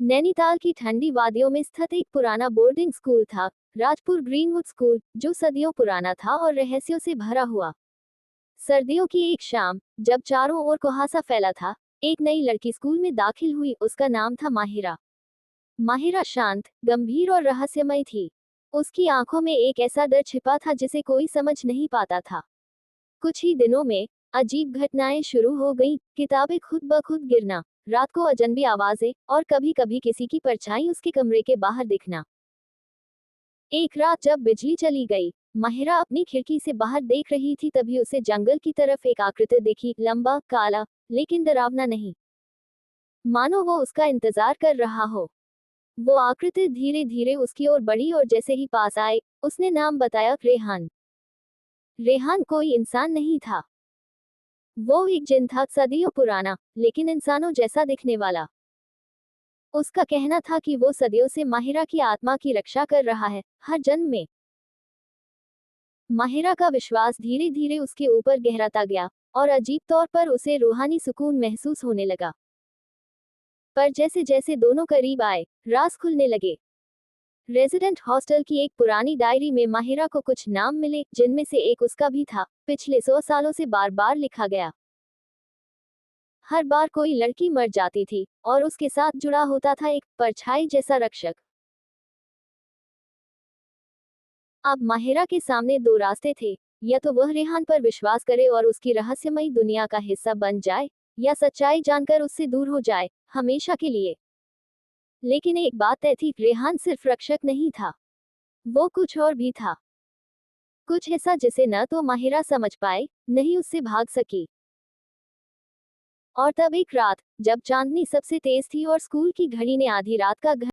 नैनीताल की ठंडी वादियों में स्थित एक पुराना बोर्डिंग स्कूल था, राजपुर ग्रीनवुड स्कूल, जो सदियों पुराना था और रहस्यों से भरा हुआ। सर्दियों की एक शाम, जब चारों ओर कुहासा फैला था, एक नई लड़की स्कूल में दाखिल हुई। उसका नाम था माहिरा। माहिरा शांत, गंभीर और रहस्यमय थी। उसकी आंखों में एक ऐसा डर छिपा था जिसे कोई समझ नहीं पाता था। कुछ ही दिनों में अजीब घटनाएं शुरू हो गईं, किताबें खुद ब खुद गिरना, रात को अजनबी आवाजें और कभी कभी किसी की परछाई उसके कमरे के बाहर दिखना। एक रात जब बिजली चली गई, माहिरा अपनी खिड़की से बाहर देख रही थी, तभी उसे जंगल की तरफ एक आकृति दिखी, लंबा, काला, लेकिन डरावना नहीं, मानो वो उसका इंतजार कर रहा हो। वो आकृति धीरे धीरे उसकी ओर बढ़ी और जैसे ही पास आए, उसने नाम बताया, रेहान। रेहान कोई इंसान नहीं था, वो एक जिन था, सदियों पुराना, लेकिन इंसानों जैसा दिखने वाला। उसका कहना था कि वो सदियों से माहिरा की आत्मा की रक्षा कर रहा है, हर जन्म में। माहिरा का विश्वास धीरे धीरे उसके ऊपर गहराता गया, और अजीब तौर पर उसे रूहानी सुकून महसूस होने लगा। पर जैसे जैसे दोनों करीब आए, राज खुलने लगे। रेजिडेंट हॉस्टल की एक पुरानी डायरी में माहिरा को कुछ नाम मिले, जिनमें से एक उसका भी था, पिछले 100 सालों से बार बार लिखा गया। हर बार कोई लड़की मर जाती थी, और उसके साथ जुड़ा होता था एक परछाई जैसा रक्षक। अब माहिरा के सामने दो रास्ते थे, या तो वह रेहान पर विश्वास करे और उसकी रहस्यमयी दुनिया का हिस्सा बन जाए, या सच्चाई जानकर उससे दूर हो जाए, हमेशा के लिए। लेकिन एक बात तय थी, रेहान सिर्फ रक्षक नहीं था, वो कुछ और भी था। कुछ ऐसा जिसे न तो माहिरा समझ पाए, नहीं उससे भाग सकी। और तब एक रात, जब चांदनी सबसे तेज थी और स्कूल की घड़ी ने आधी रात का